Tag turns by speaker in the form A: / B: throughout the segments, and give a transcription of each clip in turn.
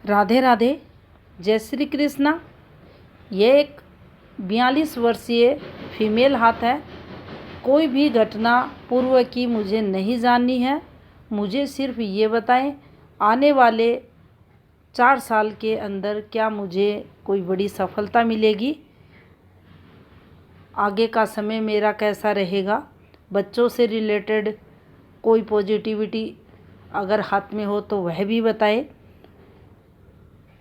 A: राधे राधे, जय श्री कृष्णा। ये एक 42 वर्षीय फीमेल हाथ है। कोई भी घटना पूर्व की मुझे नहीं जाननी है। मुझे सिर्फ ये बताएं, आने वाले 4 साल के अंदर क्या मुझे कोई बड़ी सफलता मिलेगी, आगे का समय मेरा कैसा रहेगा, बच्चों से रिलेटेड कोई पॉजिटिविटी अगर हाथ में हो तो वह भी बताएं,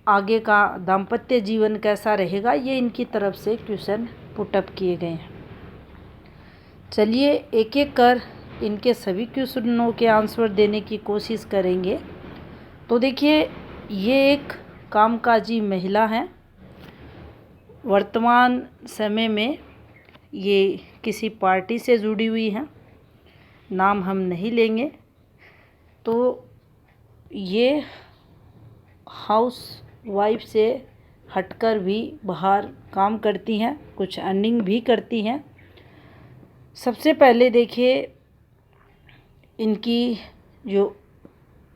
A: आगे का दाम्पत्य जीवन कैसा रहेगा। ये इनकी तरफ से क्वेश्चन पुटअप किए गए हैं। चलिए एक एक कर इनके सभी क्वेश्चनों के आंसर देने की कोशिश करेंगे। तो देखिए, ये एक कामकाजी महिला है। वर्तमान समय में ये किसी पार्टी से जुड़ी हुई हैं, नाम हम नहीं लेंगे। तो ये हाउस वाइफ से हटकर भी बाहर काम करती हैं, कुछ अर्निंग भी करती हैं। सबसे पहले देखिए, इनकी जो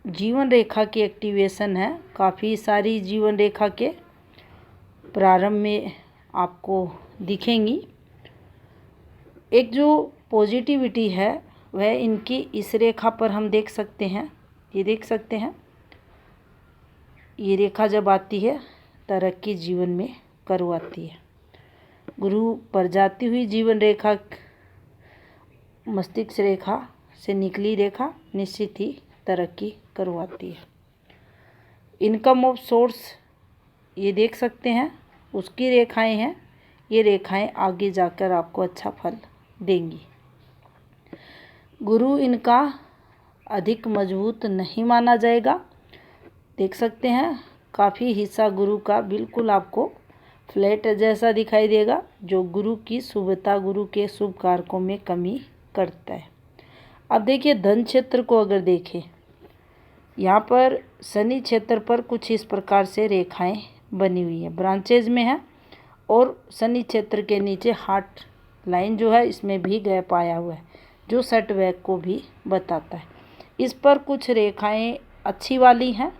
A: जीवन रेखा की एक्टिवेशन है, काफ़ी सारी जीवन रेखा के प्रारंभ में आपको दिखेंगी। एक जो पॉजिटिविटी है वह इनकी इस रेखा पर हम देख सकते हैं। ये देख सकते हैं, ये रेखा जब आती है तरक्की जीवन में करवाती है। गुरु पर जाती हुई जीवन रेखा मस्तिष्क रेखा से निकली रेखा निश्चित ही तरक्की करवाती है। इनकम ऑफ सोर्स ये देख सकते हैं, उसकी रेखाएं हैं। ये रेखाएं आगे जाकर आपको अच्छा फल देंगी। गुरु इनका अधिक मजबूत नहीं माना जाएगा। देख सकते हैं, काफ़ी हिस्सा गुरु का बिल्कुल आपको फ्लैट जैसा दिखाई देगा, जो गुरु की शुभता, गुरु के शुभ कारकों में कमी करता है। अब देखिए, धन क्षेत्र को अगर देखें, यहाँ पर शनि क्षेत्र पर कुछ इस प्रकार से रेखाएं बनी हुई है, ब्रांचेज में है। और शनि क्षेत्र के नीचे हार्ट लाइन जो है, इसमें भी गैप आया हुआ है, जो सेटबैक को भी बताता है। इस पर कुछ रेखाएं अच्छी वाली हैं,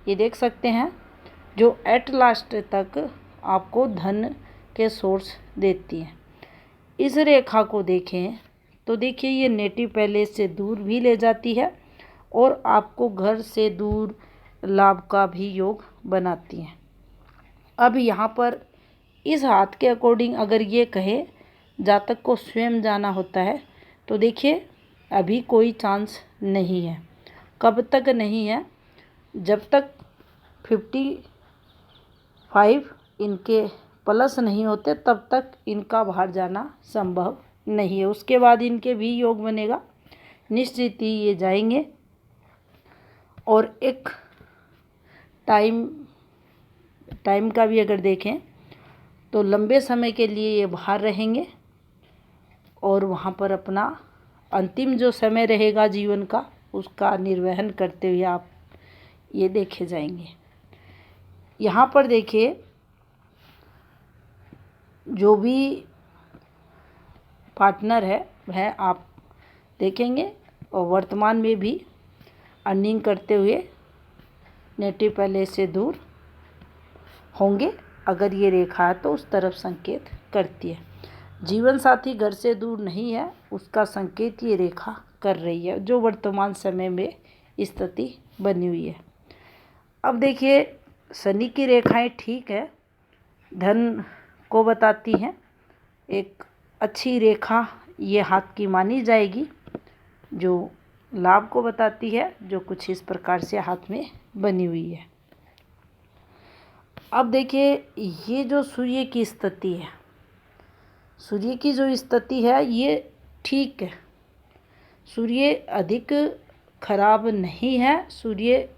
A: ये देख सकते हैं, जो एट लास्ट तक आपको धन के सोर्स देती हैं। इस रेखा को देखें तो देखिए, ये नेटिव पैलेस से दूर भी ले जाती है और आपको घर से दूर लाभ का भी योग बनाती हैं। अब यहाँ पर इस हाथ के अकॉर्डिंग अगर ये कहे जातक को स्वयं जाना होता है, तो देखिए अभी कोई चांस नहीं है। कब तक नहीं है? जब तक 55 इनके प्लस नहीं होते तब तक इनका बाहर जाना संभव नहीं है। उसके बाद इनके भी योग बनेगा, निश्चित ही ये जाएंगे। और एक टाइम का भी अगर देखें तो लंबे समय के लिए ये बाहर रहेंगे और वहाँ पर अपना अंतिम जो समय रहेगा जीवन का, उसका निर्वहन करते हुए आप ये देखे जाएंगे। यहाँ पर देखिए, जो भी पार्टनर है वह आप देखेंगे और वर्तमान में भी अर्निंग करते हुए नेटिव पैलेस से दूर होंगे। अगर ये रेखा है तो उस तरफ संकेत करती है। जीवन साथी घर से दूर नहीं है, उसका संकेत ये रेखा कर रही है, जो वर्तमान समय में स्थिति बनी हुई है। अब देखिए, शनि की रेखाएं ठीक है, धन को बताती हैं। एक अच्छी रेखा ये हाथ की मानी जाएगी, जो लाभ को बताती है, जो कुछ इस प्रकार से हाथ में बनी हुई है। अब देखिए, ये जो सूर्य की स्थिति है, सूर्य की जो स्थिति है ये ठीक है। सूर्य अधिक खराब नहीं है। सूर्य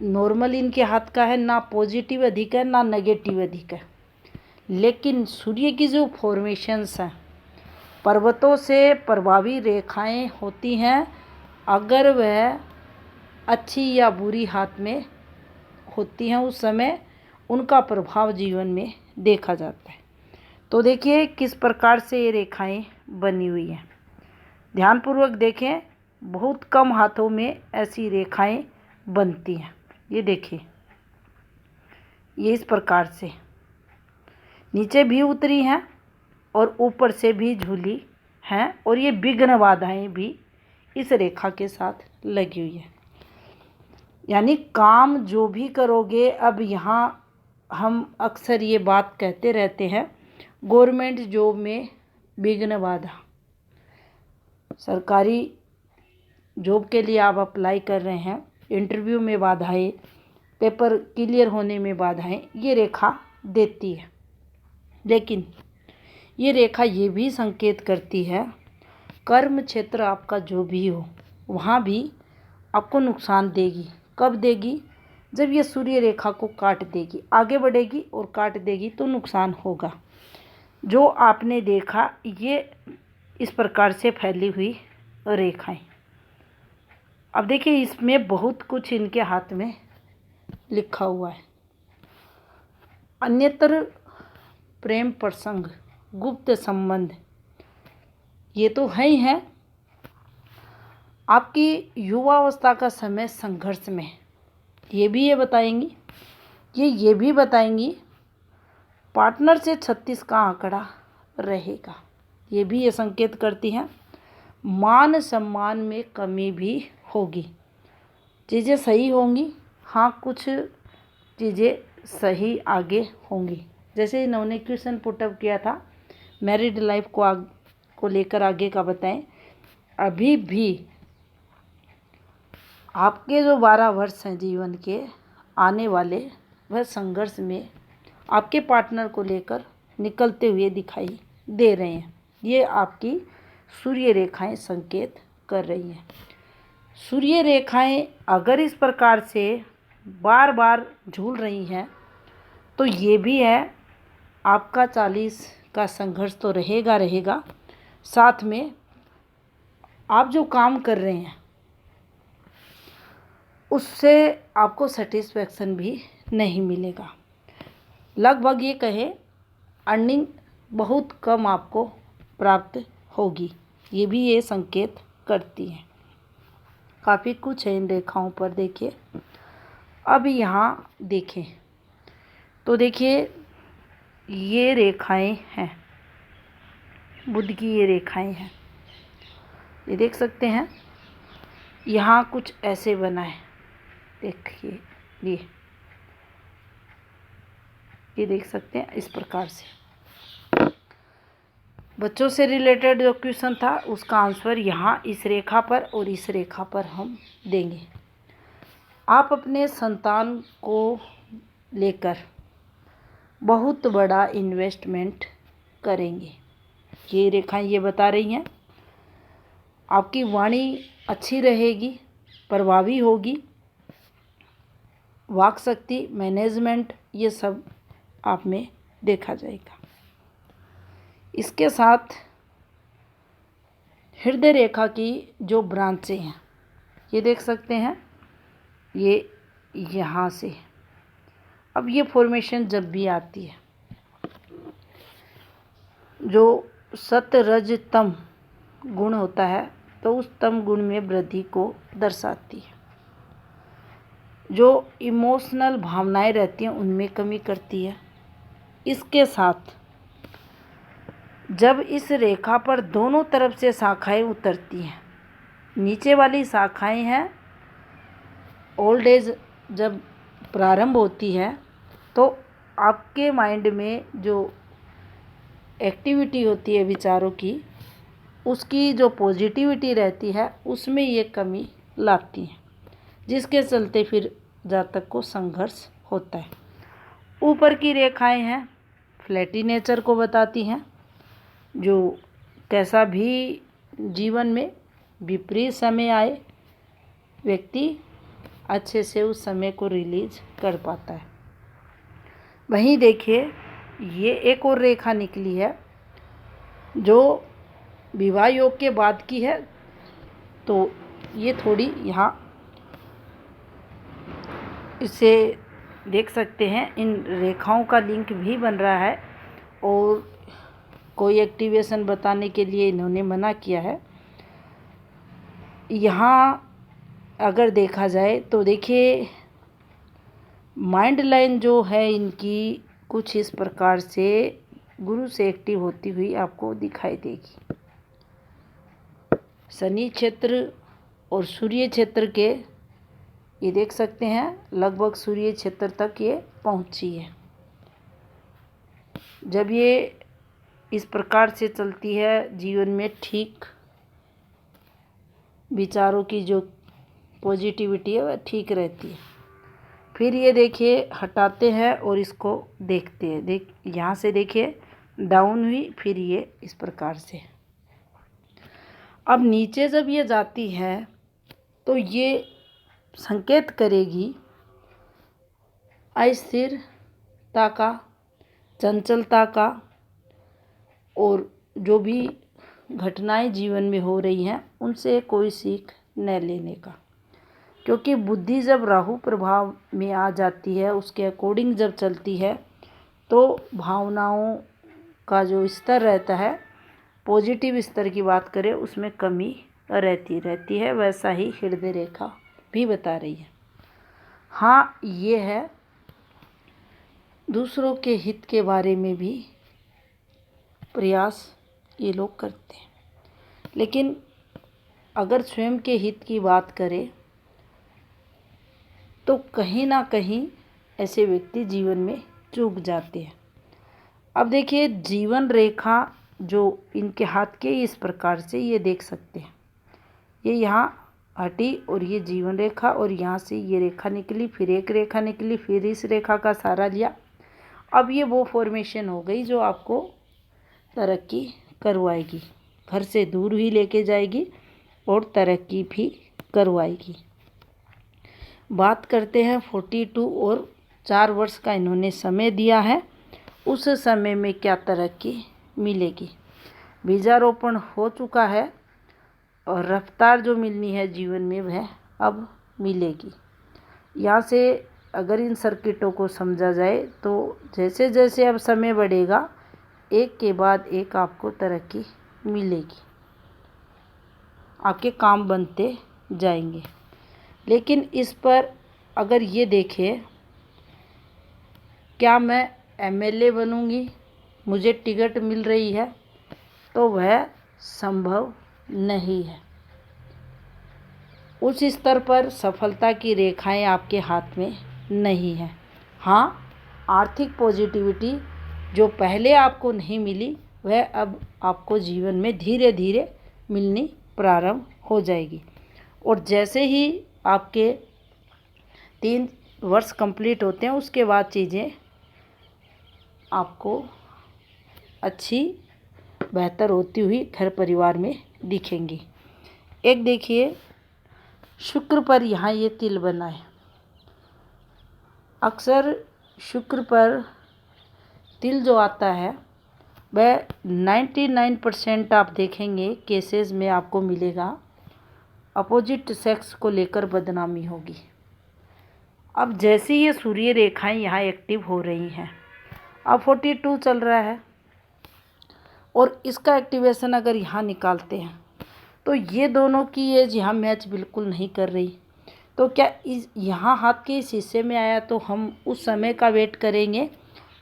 A: नॉर्मल इनके हाथ का है, ना पॉजिटिव अधिक है ना नेगेटिव अधिक है। लेकिन सूर्य की जो फॉर्मेशंस हैं, पर्वतों से प्रभावी रेखाएं होती हैं। अगर वह अच्छी या बुरी हाथ में होती हैं, उस समय उनका प्रभाव जीवन में देखा जाता है। तो देखिए किस प्रकार से ये रेखाएं बनी हुई हैं, ध्यानपूर्वक देखें। बहुत कम हाथों में ऐसी रेखाएं बनती हैं। ये देखिए, ये इस प्रकार से नीचे भी उतरी हैं और ऊपर से भी झूली हैं, और ये विघ्न बाधाएं भी इस रेखा के साथ लगी हुई है। यानी काम जो भी करोगे, अब यहाँ हम अक्सर ये बात कहते रहते हैं, गवर्नमेंट जॉब में विघ्न बाधा, सरकारी जॉब के लिए आप अप्लाई कर रहे हैं, इंटरव्यू में बाधाएं, पेपर क्लियर होने में बाधाएं, ये रेखा देती है। लेकिन ये रेखा ये भी संकेत करती है, कर्म क्षेत्र आपका जो भी हो वहाँ भी आपको नुकसान देगी। कब देगी? जब ये सूर्य रेखा को काट देगी, आगे बढ़ेगी और काट देगी तो नुकसान होगा। जो आपने देखा ये इस प्रकार से फैली हुई रेखाएं। अब देखिए इसमें बहुत कुछ इनके हाथ में लिखा हुआ है। अन्यत्र प्रेम प्रसंग, गुप्त संबंध, ये तो है ही है। आपकी युवावस्था का समय संघर्ष में, ये भी ये बताएंगी। ये भी बताएंगी पार्टनर से 36 का आंकड़ा रहेगा, ये भी ये संकेत करती हैं। मान सम्मान में कमी भी होगी, चीज़ें सही होंगी, हाँ कुछ चीज़ें सही आगे होंगी। जैसे इन्होंने क्वेश्चन पुटअप किया था मैरिड लाइफ को लेकर, आगे का बताएं। अभी भी आपके जो 12 वर्ष हैं जीवन के आने वाले, वह संघर्ष में आपके पार्टनर को लेकर निकलते हुए दिखाई दे रहे हैं। ये आपकी सूर्य रेखाएं संकेत कर रही हैं। सूर्य रेखाएं अगर इस प्रकार से बार बार झूल रही हैं तो ये भी है आपका 40 का संघर्ष तो रहेगा। साथ में आप जो काम कर रहे हैं उससे आपको सेटिस्फैक्शन भी नहीं मिलेगा। लगभग ये कहे अर्निंग बहुत कम आपको प्राप्त होगी, ये भी ये संकेत करती है। काफ़ी कुछ है इन रेखाओं पर। देखिए अब यहाँ देखें तो देखिए ये रेखाएं हैं, बुध की ये रेखाएं हैं, ये देख सकते हैं। यहाँ कुछ ऐसे बना है, देखिए ये देख सकते हैं इस प्रकार से। बच्चों से रिलेटेड जो क्वेश्चन था उसका आंसर यहाँ इस रेखा पर और इस रेखा पर हम देंगे। आप अपने संतान को लेकर बहुत बड़ा इन्वेस्टमेंट करेंगे, ये रेखाएं ये बता रही हैं। आपकी वाणी अच्छी रहेगी, प्रभावी होगी, वाक शक्ति, मैनेजमेंट, ये सब आप में देखा जाएगा। इसके साथ हृदय रेखा की जो ब्रांचें हैं ये देख सकते हैं, ये यहाँ से। अब ये फॉर्मेशन जब भी आती है, जो सत रज तम गुण होता है तो उस तम गुण में वृद्धि को दर्शाती है। जो इमोशनल भावनाएं रहती हैं उनमें कमी करती है। इसके साथ जब इस रेखा पर दोनों तरफ से शाखाएं उतरती हैं, नीचे वाली शाखाएं हैं ओल्ड एज जब प्रारंभ होती है तो आपके माइंड में जो एक्टिविटी होती है विचारों की, उसकी जो पॉजिटिविटी रहती है उसमें ये कमी लाती है, जिसके चलते फिर जातक को संघर्ष होता है। ऊपर की रेखाएं हैं फ्लैटी नेचर को बताती हैं, जो कैसा भी जीवन में विपरीत समय आए व्यक्ति अच्छे से उस समय को रिलीज कर पाता है। वहीं देखिए ये एक और रेखा निकली है जो विवाह योग के बाद की है, तो ये थोड़ी यहाँ इसे देख सकते हैं। इन रेखाओं का लिंक भी बन रहा है और कोई एक्टिवेशन बताने के लिए इन्होंने मना किया है। यहाँ अगर देखा जाए तो देखिए माइंड लाइन जो है इनकी कुछ इस प्रकार से गुरु से एक्टिव होती हुई आपको दिखाई देगी। शनि क्षेत्र और सूर्य क्षेत्र के ये देख सकते हैं लगभग सूर्य क्षेत्र तक ये पहुंची है। जब ये इस प्रकार से चलती है जीवन में ठीक विचारों की जो पॉजिटिविटी है वह ठीक रहती है। फिर ये देखिए हटाते हैं और इसको देखते हैं, यहाँ से देखिए डाउन हुई, फिर ये इस प्रकार से। अब नीचे जब ये जाती है तो ये संकेत करेगी अस्थिरता का, चंचलता का, और जो भी घटनाएं जीवन में हो रही हैं उनसे कोई सीख न लेने का। क्योंकि बुद्धि जब राहु प्रभाव में आ जाती है, उसके अकॉर्डिंग जब चलती है तो भावनाओं का जो स्तर रहता है, पॉजिटिव स्तर की बात करें, उसमें कमी रहती है। वैसा ही हृदय रेखा भी बता रही है। हाँ, ये है दूसरों के हित के बारे में भी प्रयास ये लोग करते हैं, लेकिन अगर स्वयं के हित की बात करें तो कहीं ना कहीं ऐसे व्यक्ति जीवन में चूक जाते हैं। अब देखिए जीवन रेखा जो इनके हाथ के इस प्रकार से ये देख सकते हैं, ये यहाँ हटी और ये जीवन रेखा, और यहाँ से ये रेखा निकली, फिर एक रेखा निकली, फिर इस रेखा का सहारा लिया। अब ये वो फॉर्मेशन हो गई जो आपको तरक्की करवाएगी, घर से दूर ही लेके जाएगी और तरक्की भी करवाएगी। बात करते हैं 42 और 4 वर्ष का इन्होंने समय दिया है, उस समय में क्या तरक्की मिलेगी। बीजारोपण हो चुका है और रफ्तार जो मिलनी है जीवन में वह अब मिलेगी। यहाँ से अगर इन सर्किटों को समझा जाए तो जैसे जैसे अब समय बढ़ेगा एक के बाद एक आपको तरक्की मिलेगी, आपके काम बनते जाएंगे। लेकिन इस पर अगर ये देखें, क्या मैं एमएलए बनूंगी, मुझे टिकट मिल रही है, तो वह संभव नहीं है। उस स्तर पर सफलता की रेखाएं आपके हाथ में नहीं है। हाँ, आर्थिक पॉजिटिविटी जो पहले आपको नहीं मिली वह अब आपको जीवन में धीरे धीरे मिलनी प्रारंभ हो जाएगी। और जैसे ही आपके 3 वर्ष कंप्लीट होते हैं उसके बाद चीज़ें आपको अच्छी बेहतर होती हुई घर परिवार में दिखेंगी। एक देखिए शुक्र पर यहाँ ये तिल बना है। अक्सर शुक्र पर तिल जो आता है वह 99% आप देखेंगे केसेस में आपको मिलेगा अपोजिट सेक्स को लेकर बदनामी होगी। अब जैसे ये सूर्य रेखाएं यहाँ एक्टिव हो रही हैं, अब 42 चल रहा है और इसका एक्टिवेशन अगर यहाँ निकालते हैं तो ये दोनों की एज यहाँ मैच बिल्कुल नहीं कर रही। तो क्या इस यहाँ हाथ के इस हिस्से में आया तो हम उस समय का वेट करेंगे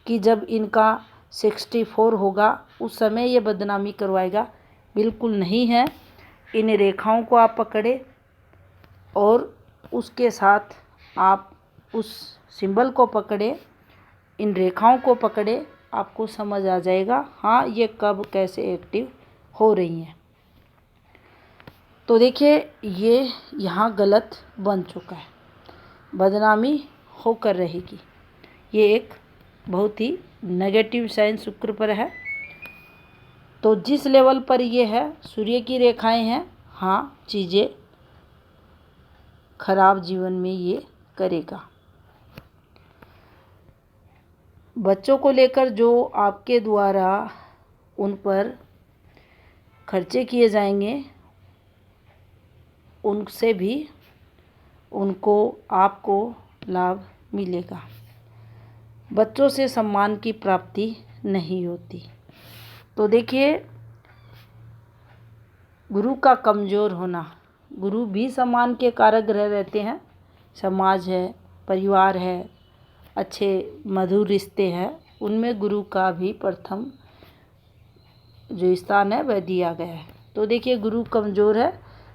A: कि जब इनका 64 होगा उस समय ये बदनामी करवाएगा? बिल्कुल नहीं है। इन रेखाओं को आप पकड़े और उसके साथ आप उस सिंबल को पकड़े, इन रेखाओं को पकड़े, आपको समझ आ जाएगा हाँ ये कब कैसे एक्टिव हो रही हैं। तो देखिए ये यहाँ गलत बन चुका है, बदनामी होकर रहेगी। ये एक बहुत ही नेगेटिव साइन शुक्र पर है। तो जिस लेवल पर ये है सूर्य की रेखाएं हैं, हाँ चीज़ें खराब जीवन में ये करेगा। बच्चों को लेकर जो आपके द्वारा उन पर खर्चे किए जाएंगे उनसे भी उनको आपको लाभ मिलेगा। बच्चों से सम्मान की प्राप्ति नहीं होती। तो देखिए गुरु का कमज़ोर होना, गुरु भी सम्मान के कारक ग्रह रहते हैं, समाज है, परिवार है, अच्छे मधुर रिश्ते हैं उनमें गुरु का भी प्रथम जो स्थान है वह दिया गया है। तो देखिए गुरु कमज़ोर है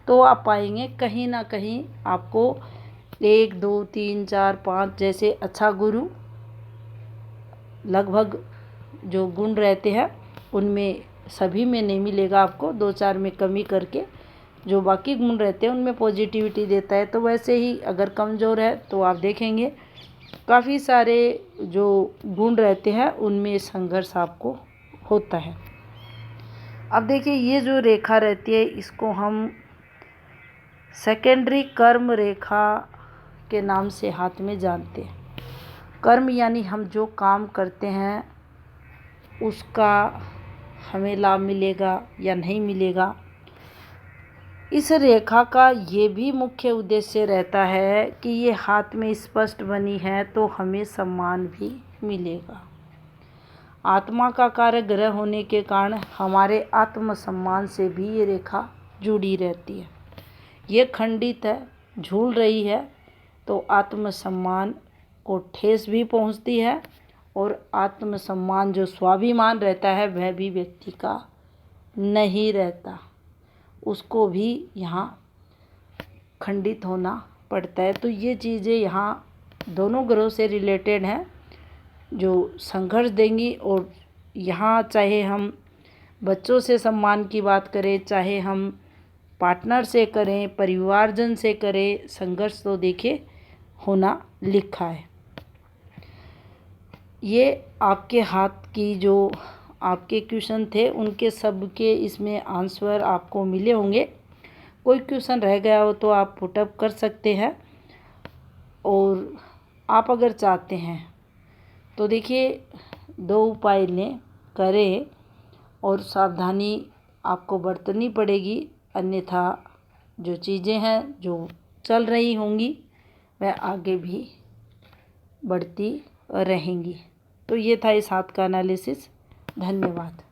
A: तो आप पाएंगे कहीं ना कहीं आपको 1 2 3 4 5 जैसे अच्छा गुरु लगभग जो गुण रहते हैं उनमें सभी में नहीं मिलेगा आपको, 2 4 में कमी करके जो बाकी गुण रहते हैं उनमें पॉजिटिविटी देता है। तो वैसे ही अगर कमज़ोर है तो आप देखेंगे काफ़ी सारे जो गुण रहते हैं उनमें संघर्ष आपको होता है। अब देखिए ये जो रेखा रहती है इसको हम सेकेंडरी कर्म रेखा के नाम से हाथ में जानते हैं। कर्म यानी हम जो काम करते हैं उसका हमें लाभ मिलेगा या नहीं मिलेगा। इस रेखा का ये भी मुख्य उद्देश्य रहता है कि ये हाथ में स्पष्ट बनी है तो हमें सम्मान भी मिलेगा। आत्मा का कार्य ग्रह होने के कारण हमारे आत्मसम्मान से भी ये रेखा जुड़ी रहती है। ये खंडित है, झूल रही है तो आत्मसम्मान को ठेस भी पहुंचती है और आत्मसम्मान जो स्वाभिमान रहता है वह भी व्यक्ति का नहीं रहता, उसको भी यहाँ खंडित होना पड़ता है। तो ये चीज़ें यहाँ दोनों ग्रहों से रिलेटेड हैं जो संघर्ष देंगी। और यहाँ चाहे हम बच्चों से सम्मान की बात करें, चाहे हम पार्टनर से करें, परिवारजन से करें, संघर्ष तो देखिए होना लिखा है। ये आपके हाथ की जो आपके क्वेश्चन थे उनके सब के इसमें आंसर आपको मिले होंगे। कोई क्वेश्चन रह गया हो तो आप पुटअप कर सकते हैं। और आप अगर चाहते हैं तो देखिए 2 उपाय लें, करें और सावधानी आपको बरतनी पड़ेगी, अन्यथा जो चीज़ें हैं जो चल रही होंगी वह आगे भी बढ़ती रहेंगी। तो ये था इस हाथ का एनालिसिस। धन्यवाद।